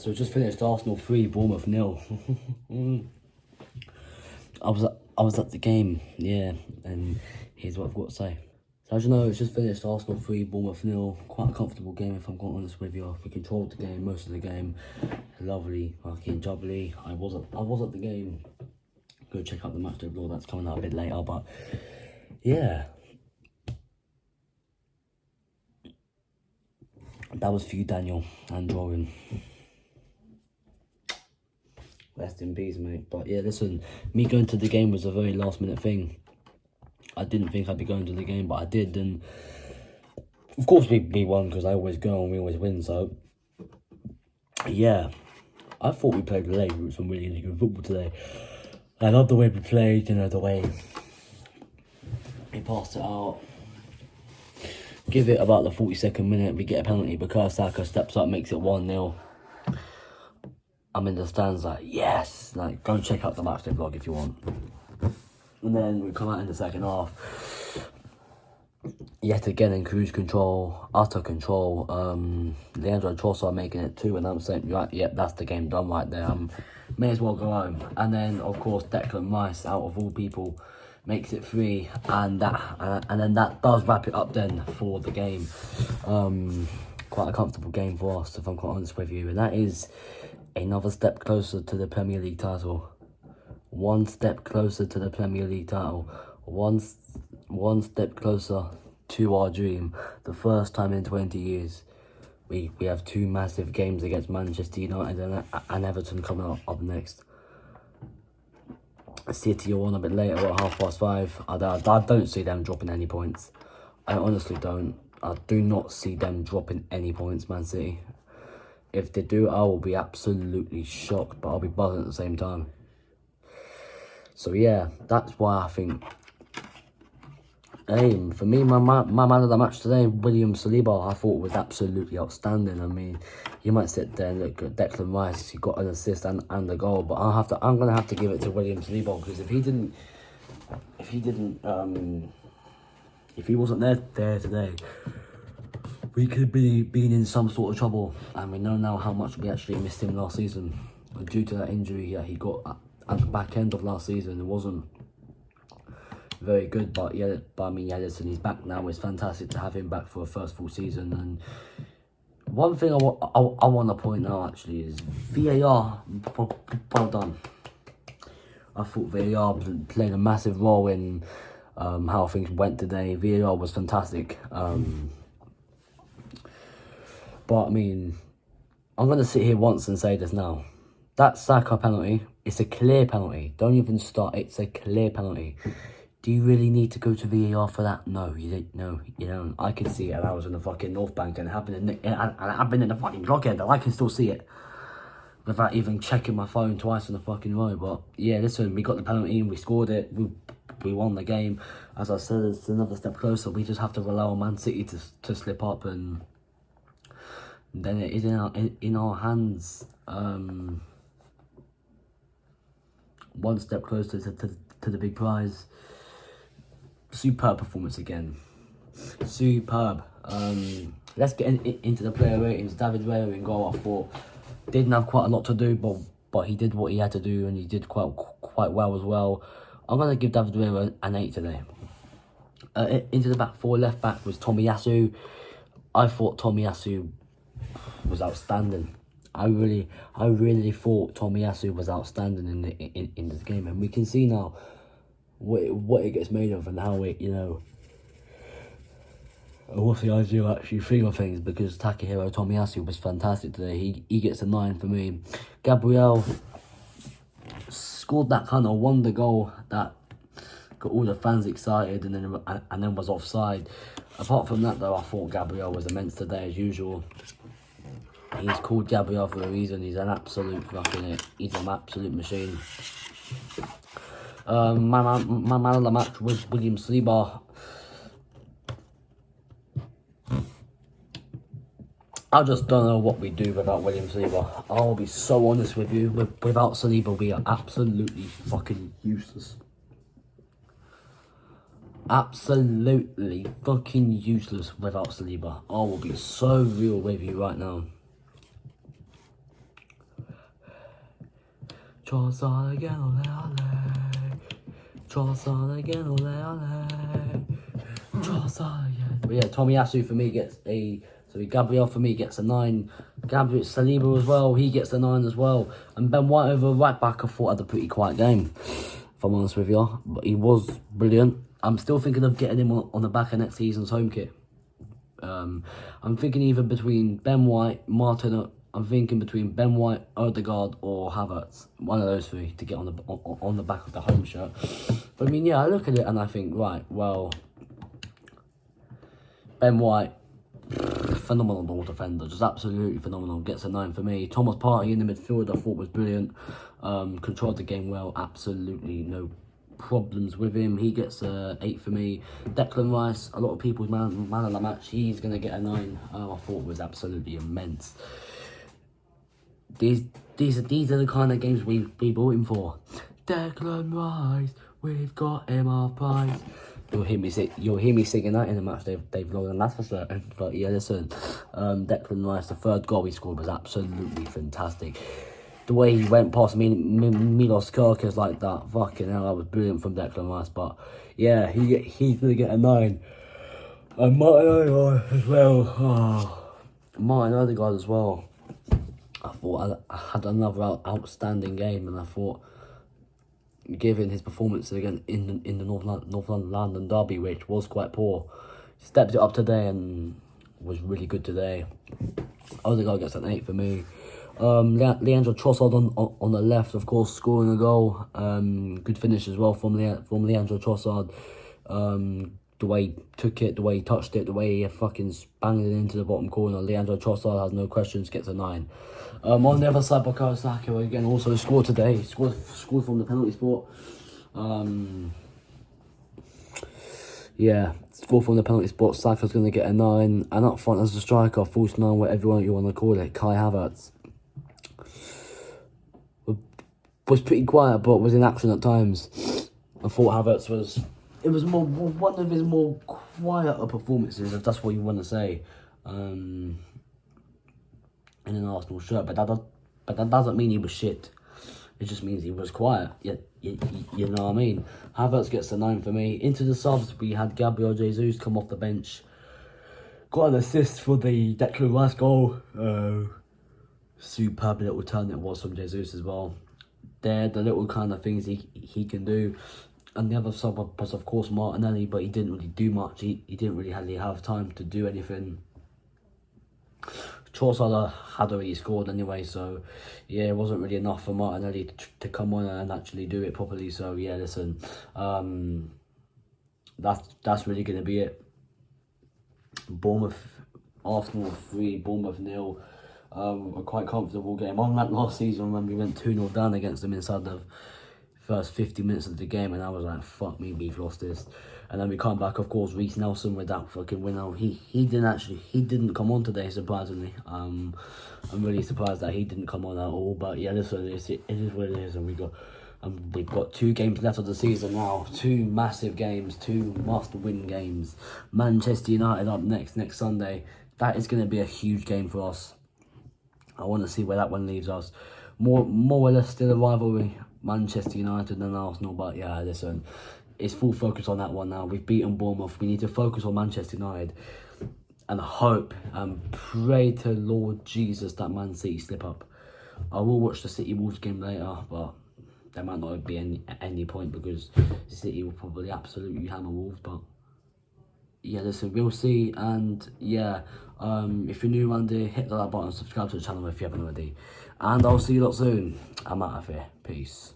so just finished Arsenal 3, Bournemouth 0. I was at the game, yeah, and here's what I've got to say. So as you know, it's just finished Arsenal 3, Bournemouth 0. Quite a comfortable game, if I'm quite honest with you. We controlled the game most of the game. Lovely, fucking jubbly. I was at the game. Go check out the match day vlog, that's coming out a bit later, but yeah. That was for you, Daniel and Jordan. Rest in peace, mate. But yeah, listen, me going to the game was a very last minute thing. I didn't think I'd be going to the game, but I did. And of course we won, because I always go and we always win. So yeah, I thought we played some really good football today. I love the way we played, you know, the way we passed it out. Give it about the 42nd minute, we get a penalty because Saka steps up, makes it 1-0. I'm in the stands like, yes! Like, go and check out the matchday vlog if you want. And then we come out in the second half. Yet again in cruise control, utter control. Leandro Trossard making it 2, and I'm saying, right, yep, that's the game done right there. May as well go home. And then, of course, Declan Rice, out of all people, makes it 3, and then that does wrap it up then for the game. Quite a comfortable game for us, if I'm quite honest with you, and that is another step closer to the Premier League title. One step closer to the Premier League title. One step closer to our dream. The first time in 20 years. We have 2 massive games against Manchester United and Everton coming up next. City are on a bit later at 5:30. I don't see them dropping any points. I honestly don't. I do not see them dropping any points, Man City. If they do, I will be absolutely shocked, but I'll be buzzing at the same time. So yeah, that's why I think, for me, my man of the match today, William Saliba, I thought was absolutely outstanding. I mean, you might sit there and look at Declan Rice, he got an assist and a goal, but I'm gonna have to give it to William Saliba, because if he wasn't there today, we could be in some sort of trouble. And we know now how much we actually missed him last season due to that injury he got at the back end of last season. It wasn't very good, but yeah, listen, he's back now. It's fantastic to have him back for a first full season. And one thing I want to point out actually is VAR. Well done. I thought VAR played a massive role in how things went today. VAR was fantastic. But I mean, I'm gonna sit here once and say this now. That Saka penalty, it's a clear penalty. Don't even start. It's a clear penalty. Do you really need to go to VAR for that? No, you don't. No, you don't. I can see it, and I was in the fucking North Bank, and it happened I've been in the fucking blockhead, and I can still see it without even checking my phone twice in the fucking row. But yeah, listen, we got the penalty and we scored it. We won the game. As I said, it's another step closer. We just have to rely on Man City to slip up, and then it is in our hands. One step closer to the big prize. Superb performance again. Superb. Let's get into the player ratings. David Raya in goal, I thought, didn't have quite a lot to do, but he did what he had to do, and he did quite well as well. I'm going to give David Raya an 8 today. Into the back four, left back was Tomiyasu. I thought Tomiyasu was outstanding. I really thought Tomiyasu was outstanding in this game, and we can see now what it gets made of and how it, you know, what's the ideal actually thing of things, because Takahiro Tomiyasu was fantastic today. He gets a 9 for me. Gabriel scored that kind of wonder goal that got all the fans excited and then was offside. Apart from that though, I thought Gabriel was immense today as usual. He's called Gabriel for a reason. He's an absolute he's an absolute machine. My man of the match was William Saliba. I just don't know what we do without William Saliba. I'll be so honest with you. Without Saliba, we are absolutely fucking useless. Absolutely fucking useless without Saliba. I will be so real with you right now. Trossard again, ole ole. Trossard again, ole ole. Trossard again. But yeah, Tomiyasu for me gets a... So Gabriel for me gets a 9. Gabriel Saliba as well, he gets a 9 as well. And Ben White over right back, I thought had a pretty quiet game, if I'm honest with you. But he was brilliant. I'm still thinking of getting him on the back of next season's home kit. I'm thinking either between Ben White, Martin. I'm thinking between Ben White, Odegaard, or Havertz. One of those three to get on the back of the home shirt. But I mean, yeah, I look at it and I think, right, well, Ben White, phenomenal ball defender, just absolutely phenomenal. Gets a 9 for me. Thomas Partey in the midfield, I thought was brilliant. Controlled the game well, absolutely no problems with him. He gets a 8 for me. Declan Rice, a lot of people's man of the match. He's gonna get a 9. I thought was absolutely immense. These are the kind of games we bought him for. Declan Rice, we've got him our prize. You'll hear me singing that in the match, Dave Logan, that's for certain. But yeah, listen, Declan Rice, the third goal he scored was absolutely fantastic. The way he went past Milos Kerkez like that, fucking hell, that was brilliant from Declan Rice. But yeah, he's gonna get a 9. And Martin Odegaard as well. Oh, Martin Odegaard as well. I thought I had another outstanding game, and I thought, given his performance again in the North London derby, which was quite poor, stepped it up today and was really good today. Odegaard gets an 8 for me. Leandro Trossard on the left, of course, scoring a goal. Good finish as well from Leandro Trossard. The way he took it, the way he touched it, the way he fucking banged it into the bottom corner. Leandro Trossard has no questions, gets a 9. On the other side, Bukayo Saka again also scored today. Scored from the penalty spot. Yeah, scored from the penalty spot. Saka's going to get a 9. And up front as a striker, false 9, whatever you want to call it, Kai Havertz was pretty quiet, but was in action at times. I thought Havertz was... It was one of his more quieter performances, if that's what you want to say, in an Arsenal shirt. But that doesn't mean he was shit. It just means he was quiet. You know what I mean? Havertz gets a 9 for me. Into the subs, we had Gabriel Jesus come off the bench. Got an assist for the Declan Rice goal. Superb little turn it was from Jesus as well. They're the little kind of things he can do. And the other sub was, of course, Martinelli, but he didn't really do much. He didn't really have time to do anything. Trossard had already scored anyway, so yeah, it wasn't really enough for Martinelli to come on and actually do it properly. So yeah, listen, that's really going to be it. Arsenal 3, Bournemouth 0. A quite comfortable game. Unlike last season when we went 2-0 down against them inside the first 50 minutes of the game, and I was like, fuck me, we've lost this. And then we come back, of course, Reece Nelson with that fucking winner. He didn't come on today, surprisingly. I'm really surprised that he didn't come on at all. But yeah, listen, it is what it is, and we've got 2 games left of the season now. 2 massive games, 2 must-win games. Manchester United up next Sunday. That is going to be a huge game for us. I want to see where that one leaves us. More or less still a rivalry, Manchester United and Arsenal. But yeah, listen, it's full focus on that one now. We've beaten Bournemouth. We need to focus on Manchester United and hope and pray to Lord Jesus that Man City slip up. I will watch the City Wolves game later, but there might not be any point because City will probably absolutely hammer Wolves. But yeah, listen, we'll see. And yeah, if you're new around here, hit the like button, subscribe to the channel if you haven't already. And I'll see you lot soon. I'm out of here. Peace.